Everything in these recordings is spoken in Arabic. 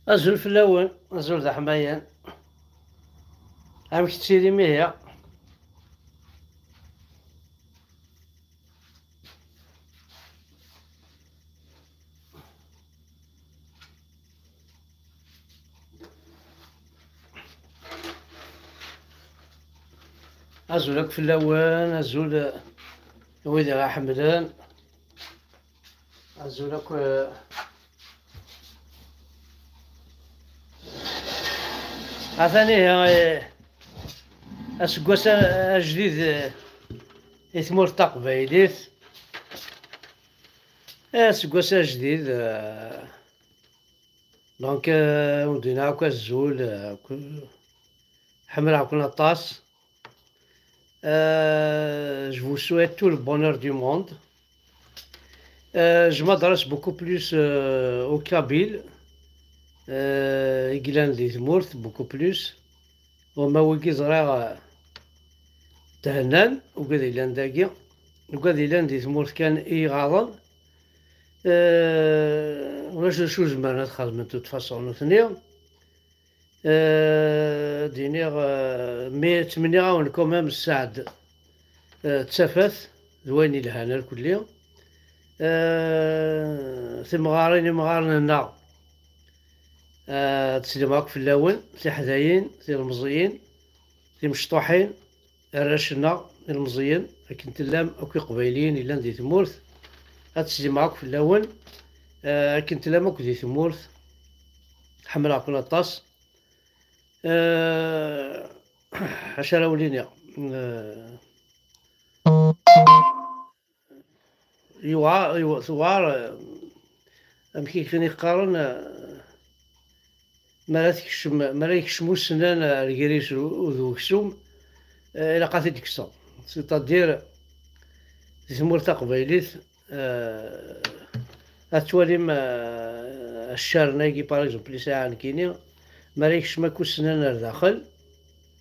أزول في الأول، أزول ذا حمايان. عمك تسيري مية. أزولك في الأول، أزول ويدي غا حمدان. أزولك عثاني أسقوس جديد إثمور تقبايليت. أسقوس جديد دونك ودينا هاكا الزول حمل هاكا طاس. Je vous souhaite tout le bonheur du monde. Je m'adresse beaucoup plus au Kabyle. إقلان دي ثمورت بوكو بلوس وما وكي زرا تهنان وقاد إلان داكي وقاد إلان دي ثمورت كان إيغاضا. واش شو زمرنا تخدم توت فاصون ثنيا دينيغ مي تمني غاون كومام السعد تسافات زوين الهنا الكلية ثمغارين مغارنا تسلماك في اللون تي حذاين تي المزيين تي مشطوحين الرشنا المزيين لكن تلام أكو قبايلين إلا ندي ثمورث تسلماك في اللون لكن تلام أكو دي ثمورث حمل عقل الطاس عشرة ولينيا يوعى ثوار أمكي كيف يقارن ما يكشمو السنان الكريس وذو كسوم إلا قاتل تكسر سيتادير ثمور تقبايليت أتواليم الشهر ناقي باغ اكزومبل ساعة نكيني ما يكشم كو السنان لداخل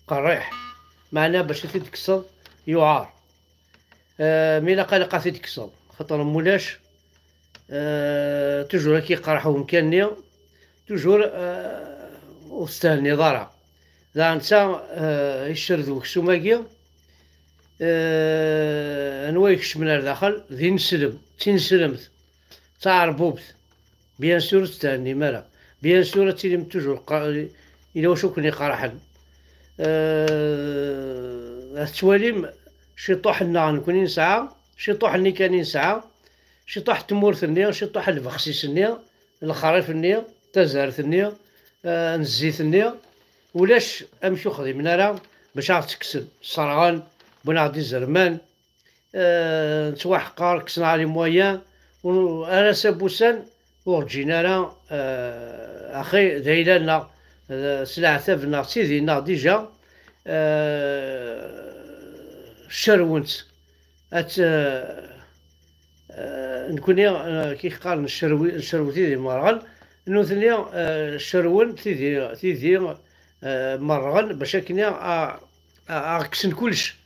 قريح معناه باش تكسر يعار مي قال قاتل تكسر خاطر مولاش توجور كي يقرحو مكاني توجور وستاني ضرع ذا نتا يشردو كسوماكيا انوا يكشمنا لداخل ذي نسلم تنسلمت تاع ربوبت بيان سور تاني مالا بيان سور تيلم توجور إلا واش كوني قرحن تواليم شي طوحنا نكوني نسعى شي طوحني كاني نسعى شي طوح تمورث النية شي طوح البخسيس النية الخريف النية تزارت النية نزيت النية ولاش امشو خدمنا راه باش عاد تكسب الصرغان بنا عدي الزرمان نتوحقار كسنا علي مويان وانا سابوسان ورجينا راه اخي دايلانا سلعة ثابنا سيدينا ديجا شرونت نكوني كي قال الشروتي ديال مرغل انو ثاني الشرون تيدي مرغل باش كنا اكسن كلش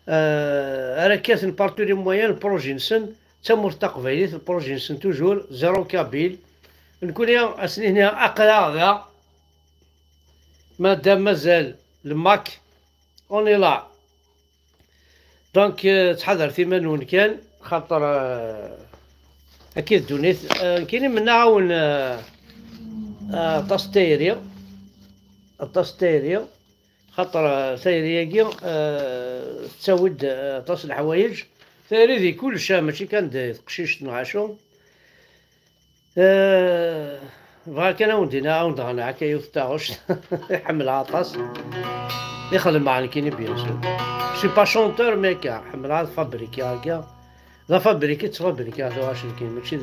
راه كاين بارتو لي مويان بروجي نسن تمر تقبيليت البروجي نسن توجور زيرو كابيل نكوني اسني هنا اقرا هذا مادام مازال الماك اوني لا دونك تحضر ثمانون كان خاطر اكيد دونيت كاينين من نعاون طاستيريا الطاستيريا خاطر ثيريا تسود طاس الحوايج ثيري ذي كلشا ماشي كان تقشيش نعاشو بغا كان ودينا عاود غانا هكا يوثاوش يحمل عطاس يخدم معنا كاين بيان سور سي با شونتور مي كاع حمل عاد فابريكي هكا لا فابريكي تفابريكي هذا واش كاين ماشي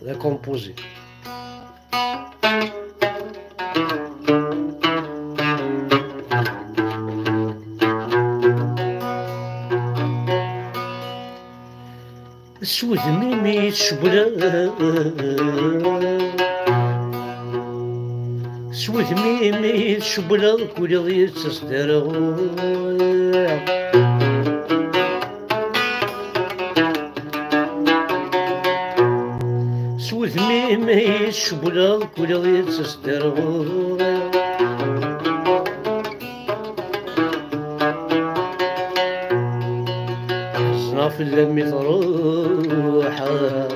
ذا كومبوزي سود ميمي تشبلا سود ميمي تشبلا كل ضيت تصدر سوث ميمي شبلا كل غير تسدر صناف اللمي تروحها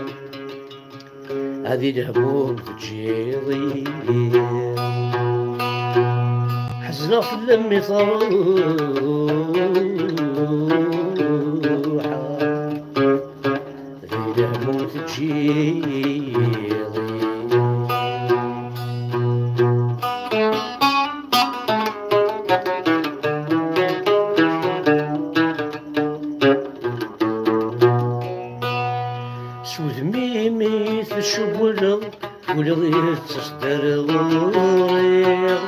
هذه الهموم تجيضي حزنا في اللمي تروحها هذه الهموم تجيضي سود ميمي في الشبلة ولا غير تصدر غوريغ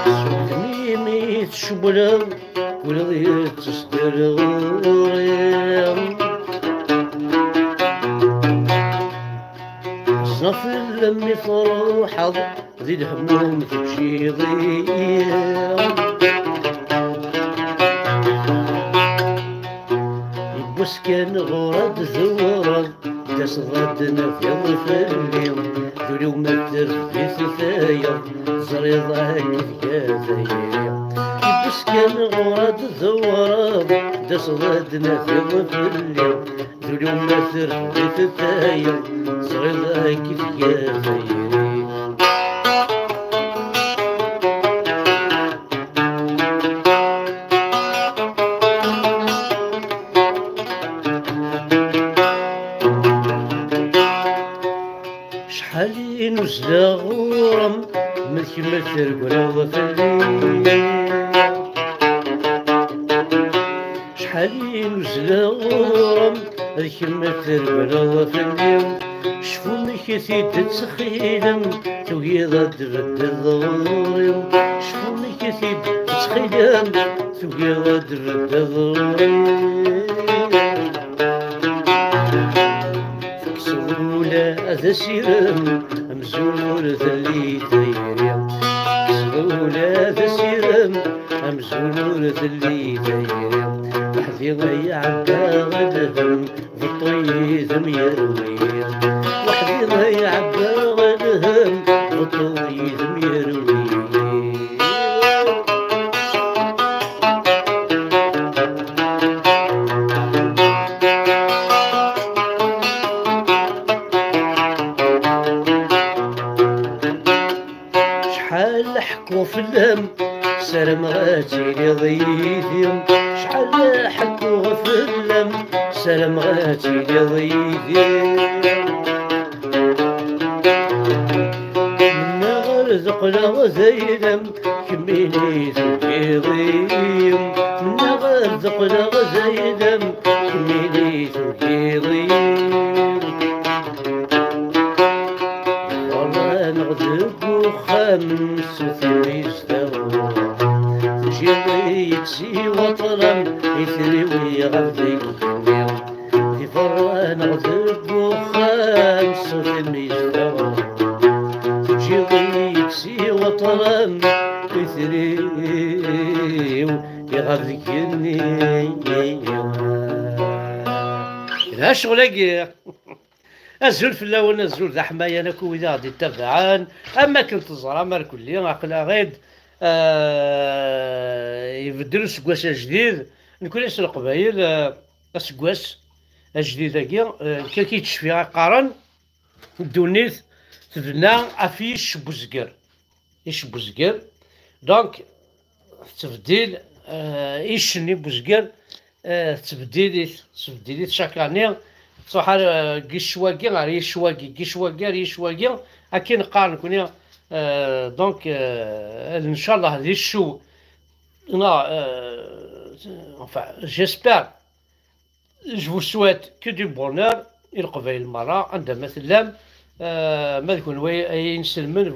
سود ميمي في الشبلة ولا غير تصدر غوريغ صنف اللمي فرحض ذي الهموم تمشي ضيع يبوس كان غرد ثورد داس غدنا في ظفري ذولي ومتر في ثايا زريضة كيف كاثايا يبوس كان غرد ثورد داس غدنا في ظفري ذولي ومتر في ثايا زريضة كيف كاثايا شحال نزلا غورم ملك ما ترقلا وفلي شحال نزلا غورم ملك ما ترقلا وفلي شفو ملك ثيد تسخيلم توقيضا تبدل ضوري شفو ملك ثيد تسخيلم توقيضا تبدل ضوري هذا سيرم أمزول ذلي ثيري سهولة هذا سيرم أمزول ذلي ثيري وحدي ضيع غدهم بطيذم يروي وحدي ضيع غدهم بطيذم يروي شحال حكوا في اللم سلام غاتي لضيفي شحال حكوا في اللم سلام غاتي لضيفي منا غرزق لا زينم كميني ذوقي ضيم منا غرزق لا زينم كميني ذوقي ضيم نغذب وخمس وثميس دور تجي يكسي وطرم يثري ويغذي في فرا نغذب وخمس وثميس دور تجي يكسي وطرم يثري ويغذي لا شغلك الزول في الاول الزول ذا حمايه انا كويدا غادي تبعان اما كنت زرا مار كلي عقلا غيد يبدلوا سكواس جديد نكون اسر القبايل سكواس جديد هكيا كي كيتشفي قارن الدونيت تبنى افيش بوزكر ايش بوزكر دونك تبديل ايشني بوزكر تبديلي شاك اني صح كيشواكي غير يشواكي اكي نقارن كوني دونك ان شاء الله هذه الشو انا جيسبر جو vous souhaite que du bonheur القبائل المرة عندها مثلا ما تكون وي نسلمن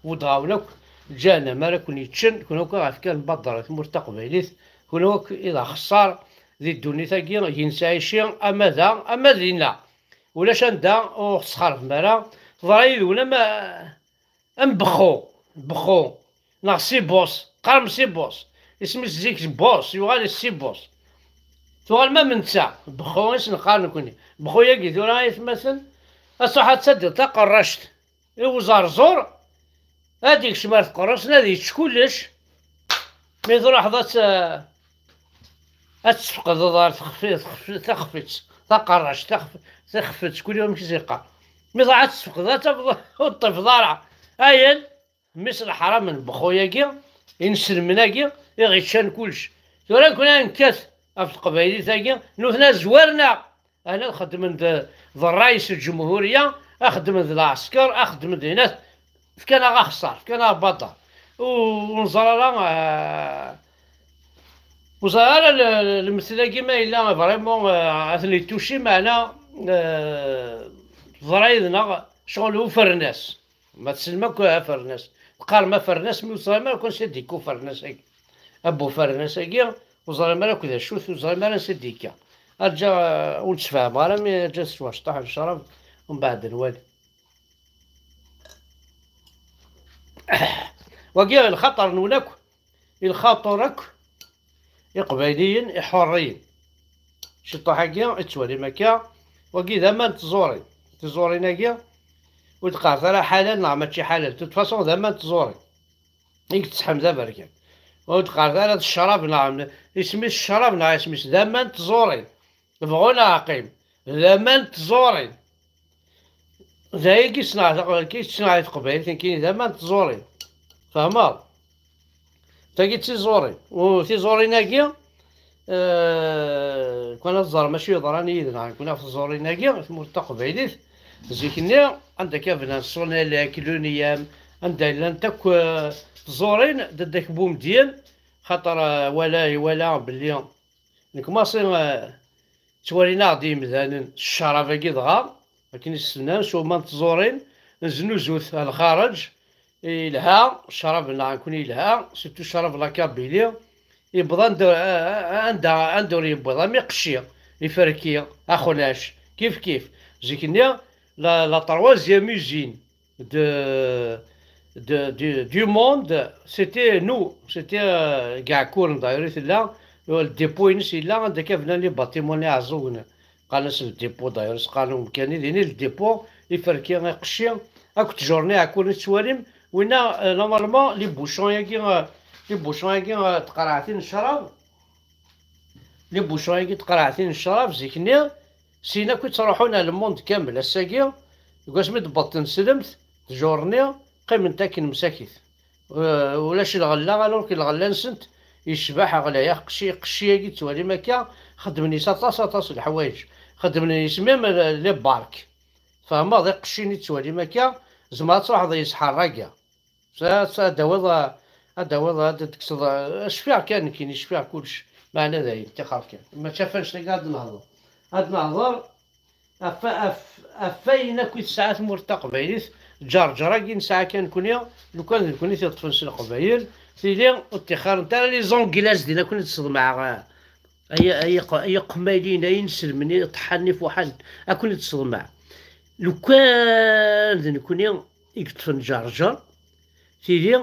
ودغاونك جانا ما كون يتشن كون هكا غاف كان بدر ثمور تقبيليت كون هكا اذا خسر ذي الدنيا تاكي ينسى شي اما ذا اما ذينا ولاش ندا وخسر في مرا ضريد ولا ما بخو ناغ سي بوس قرم سي بوس اسمس زيك بوس يوغال السي بوس توغال ما منسى بخويس نقال نكوني بخويا كي ثورا يتمثل الصحة تصدق تقرشت يوزار زور هاديك شمال قرص نادي كلش مي ثورا حضات تفقد دار تخفت تقرش تخفت كل يوم كيزيقا مي ضاعت تفقد الطف ضارع اين مس الحرام من بخويا كي ينسلمنا كي يغيتشان كلش ثورا كنا نكات في القبايلي تاكي نوثنا زوارنا انا نخدم ذا الرئيس الجمهوريه اخدم ذا العسكر اخدم ذا ناس كان غخسر كان بطل ونزرا وزارة المثلة كيما إلا فريمون أثني توشي معنا ضرايدنا شغل هو فرناس ما تسلمك فرناس قال ما فرناس مي وصل ما كون سيديكو فرناس هيك أبو فرناس هيك وزارة ما كذا شوف وزارة ما سيديكا أرجع ونتفاهم أنا مي جا سواش طاح الشراب ومن بعد نوالي وكي الخطر نولك الخطرك قبايليين حرين شطو حكيا تسوالي مكا وكي ذا ما تزوري ناكيا وتقارث راه حلال نعم ماشي حلال توت فاصون ذا ما تزوري يك تسحم ذا بركان وتقارث راه الشراب نعم اسمي الشراب نعم اسمي ذا ما تزوري بغونا عقيم ذا ما تزوري ذا كي صناعة قبايل كاين ذا ما تزوري فهما تاكي تيزوري وتيزوري ناكيا كنا الزر ماشي يضراني يدنا كنا في الزوري ناكيا في مرتق بعيديت زيكني عندك بنان صونا لاكلونيام عندها لانتك زورين داك بوم ديال خاطر ولا بلي نكماصي توالينا غادي مذانن الشراب كي دغا لكن السنان شو ما تزورين نزنو زوث الخارج يلها الشراب نكون يلها سيرتو الشراب لا كابيلي يبغى ندور يبغى مي قشيه يفركيه اخوناش كيف زيكني لا تروازيام usine du monde c'était nous c'était كاع كون دايريت لا الديبو ينس لا عندك بنا لي باتيمون عزونا قال ناس الديبو داير قالوا مكاني ديني الديبو يفركي قشيه اكو تجورني اكون تواليم وينا نورمالمون لي بوشون ياكي تقرعتين الشراب لي بوشون ياكي تقرعتين الشراب زيكني سينا كي تروحونا الموند كامل الساكي يقاش مي تبطن سلمت تجورني قيم نتا كي مساكيت ولاش الغلا الوغ كي الغلا نسنت يشبح غلايا قشي ياكي توالي مكا خدمني ساطاس الحوايج خدمني يسميم لي بارك فهما ضي قشيني توالي مكا زعما تروح ضي يسحر راكا هذا تكسر اشفيع كاين يشفيع كلش معنى ذاي انتخاب كان ما شافنش قاعد نهضر هاد نهضر افاينا كل ساعات مرتق بعيد جرجره كاين ساعه كنكونيا لو كان كوني تطفنش القبايل سيدي اتخار نتاع لي زونكلاز دينا كنا تصدم مع اي قمايلين اي نسلمني طحني في واحد اكون تصدم مع لو كان نكونيا يكتفن جرجر سيدي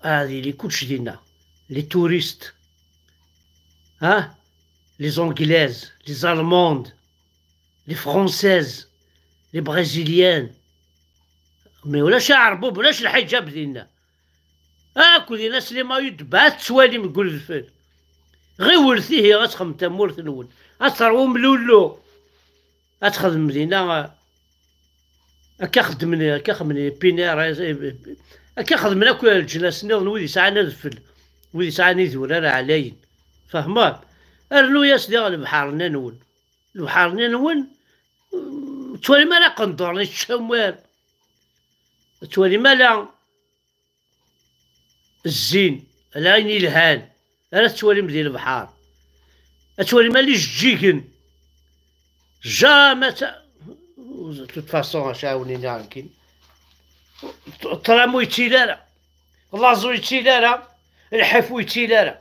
هذه لي كلش دينا لي توريست ها لي زونغلاز لي زالموند لي فرونسيز لي برازيليان مي ولاش عربوب ولاش الحجاب ديالنا اكو ديال ناس لي ما يدبات توالي نقول الفل غير ورثيه غتخدم تا مورث الاول غتروم ملولو غتخدم دينا هكا خدمني بينير هكا خدمنا كل الجلاس نيض ويدي ساعة ندفل ويدي ساعة ندور راه علاين فهمات ارنو يا سيدي البحر ننول البحر ننول توالي مالا قندور الشموال توالي مالا الزين العين الهان راه توالي مدير البحر توالي مالي جيكن جامة توت فاصون شاوني نعركين الطرامو يتيلارا اللازو يتيلارا الحفو يتيلارا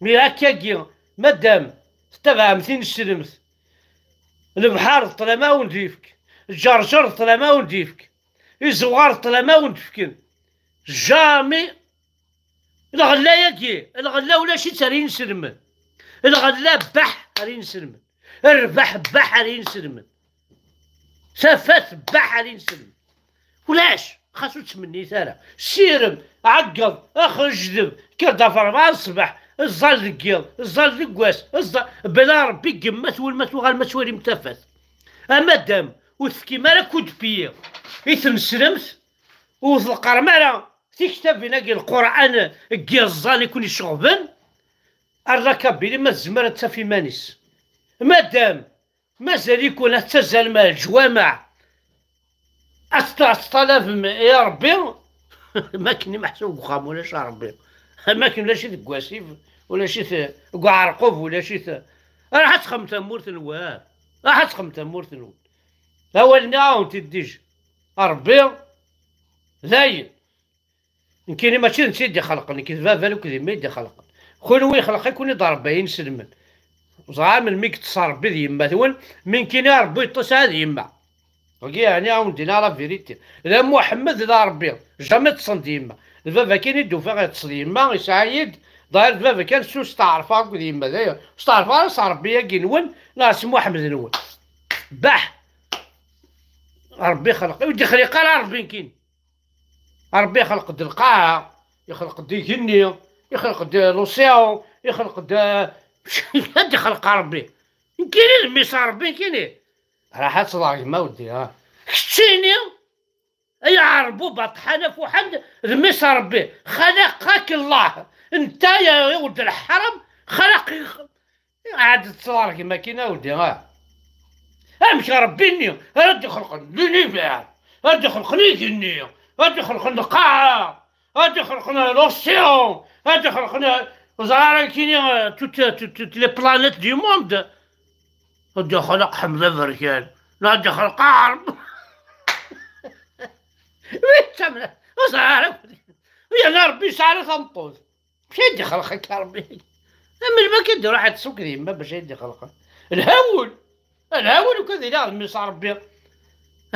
مي هكاكي مادام تبع 200 سلمت البحر طلما ونديفك الجرجر طلما ونديفك الزوار طلما وندفكن جامي الغلا ياكي الغلا ولا شي تري نسلمن، الغلا بح راه نسلمن، الربح بح راه نسلمن، سافات بح راه نسلمن، ولاش خاصو تمني ثرى سيرم عقل اخرج جذب كردا فرما الصباح الزال دقيل الزال دقواس بلا ربي قمت والمات وغالمات والي متفات اما دام وثكي مالا كود بيا إثم سلمت وذكر مالا في كتاب ناقي القرآن كي الزان يكون يشغبن الركابي ما الزمرة في مانيس مادام مازال يكون حتى زلمة الجوامع أستلاف يا ربي ما كني محسوب بخام ولا شي ربي ما كاين لا شي ثقواسيف ولا شي عرقوب ولا شي راح تخم تمورت الواه راح تخم تمورت الواه اولنا عاون تديج ربي زاين يمكن ماشي نسيت خلقني كي فافا لو كذا ما يدي خلقني خلوي خلق يكون يضرب باين سلمن زعما من ميك تصار بذي يما ثون من كاين ربي يطيش هذه يما يعني عاون دينا لا فيريتي لا محمد لا ربي جامي تصند يما الفافا كاين يدو فيها يتصل يما يسعيد داير الفافا كان سوس تعرف هاك يما داير تعرف راه ربي كي نون لا اسمو محمد نون باح ربي خلق ودي خلق راه ربي كاين ربي يخلق د القاعة يخلق د الجني يخلق د لوسيون يخلق د هاد يخلق ربي كاين الميسا ربي كاين راح تصلح ما ودي ها كتيني اي عربو بطحانة فوحد الميسا ربي خلقك الله انت يا ولد الحرم خلق عاد تصلح ما كاين ودي ها امشي ربيني رد يخلقني بها رد يخلقني جني هادي خلقنا القاعة هادي خلقنا لوسيون هادي خلقنا وزعما كاينين توت لي بلانيت دي موند هادي خلق حمزة بركان هادي خلق عرب وين تمنا وزعما يا ربي شعري خنطوز مش يدي خلقك يا ربي اما ما كيدير واحد السوق ديما باش يدي خلقه الهول وكذا لا مش ربي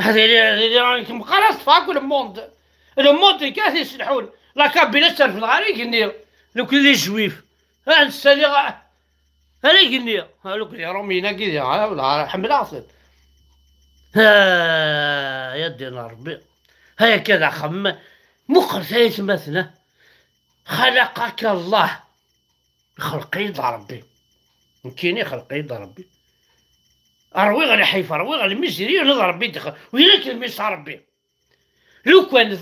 هذه راكم مقراص فاكو الموند كاع يسلحون لا كابينة ترفد غير كنيا لو كان لي جويف ها نسالي انا كنيا لو كان رومينا كذا ولا حمل عاصل ها يا دينا ربي هيا كذا خم مخر ثالث مثلا خلقك الله خلق يد ربي كاين يخلق يد ربي اروي غير حيفا اروي غير ميسيري نضرب ربي دخل ويلا كلمة ربي لو كان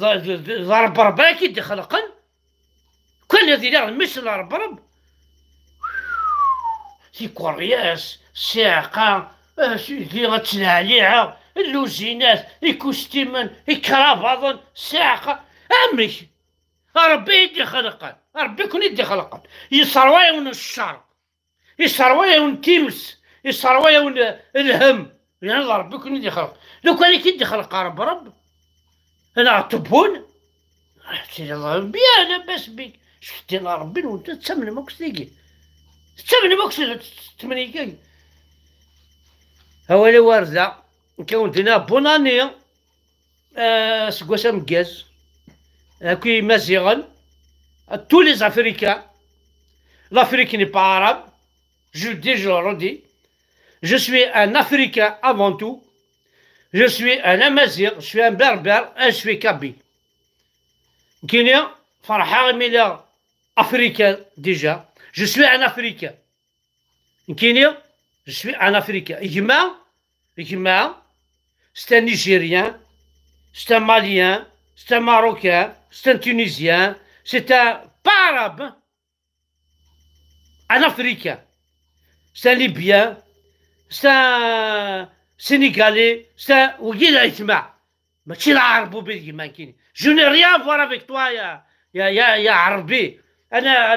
ضرب ربي كي خلقن كان هذي لا مثل رب سي كورياس ساقة سي غتلعليعة اللوزينات الكوستيمان الكرافاضن ساقة امي ربي يدي خلقن ربي كون يدي خلقن يصروي ون الشر يصروي ون تيمس يصروي ون الهم يعني ربي كون يدي خلق لو كان يدي خلق رب انا طبون حتى الله بيا لاباس بيك شفتي ربي وانت تسمن ماكش تيجي تسمن ماكش تمنيكي هو اللي وارده كونتنا بوناني سكواسا مكاز كي مزيغن tous les Africains l'Afrique n'est pas arabe je le redis je suis un Africain avant tout je suis un Amazigh je suis un Berbère et je suis Kabyle كاين فرحة ميلا Africain déjà je suis un Africain كاين je suis un Africain إجماع c'est un Nigérien c'est un Malien c'est un Marocain c'est un Tunisien c'est un pas arabe un Africain c'est un Libyen c'est un Sénégalais c'est un وكذا يسمع ماشي العرب وبيجي ما كاين جو ني ريان فوار افيك توا يا عربي انا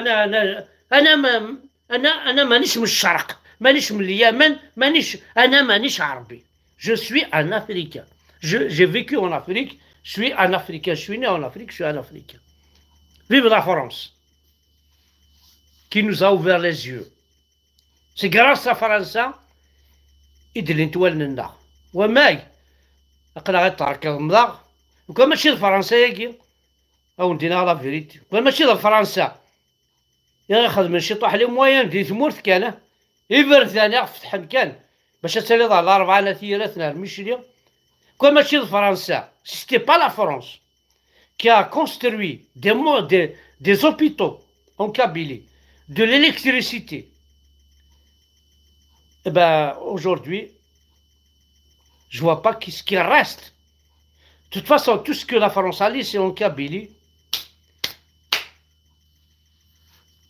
مانيش من الشرق مانيش من اليمن مانيش عربي جو سوي ان افريكان j'ai vécu en Afrique je suis un Africain je suis né en Afrique je suis un Africain vive la France qui nous a ouvert les yeux c'est grâce à فرنسا اللي نتولنا وماي اقلا غير ترك المضاغ وكان ماشي فرنسا ياكي او ندينا لا فيريتي وكان ماشي فرنسا ياخذ من شي طاح لي موين دي ثمورت كان إبر ثاني فتحن كان باش تسالي ظهر الأربعة لا ثلاث نهار مشري كون ماشي فرنسا سيتي با لا فرونس qui a construit des hôpitaux en Kabylie, de l'électricité. Eh ben, aujourd'hui, je vois pas ce qui reste. De toute façon, tout ce que la France a laissé en Kabylie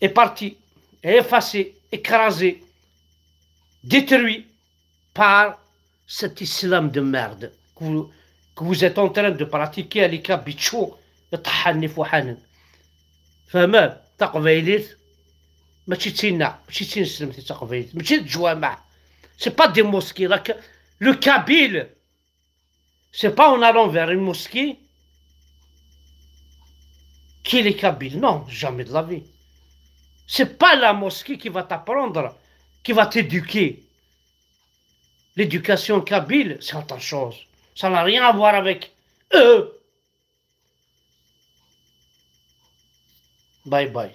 est parti, est effacé, écrasé, détruit par cet islam de merde que vous êtes en train de pratiquer à l'Ikabichou, يطحني في وحنن. فهمت؟ تقبيليت ماشي تينا ماشي تينسلمتي تقبيليت ماشي الجوامع. سي با دي موسكي راك لو كابيل. سي با اون allant vers une mosquée qui est les Kabyles. Non, jamais de la vie. C'est pas la mosquée qui va t'apprendre, qui va t'éduquer. L'éducation kabyle, c'est autre chose. Ça n'a rien à voir avec eux. باي باي.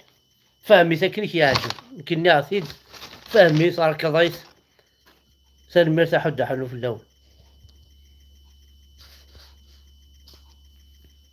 فهمي تكنيك يعجب يمكن نعطيد فهمي صار كضيت سلمي تحد حلو في اللون.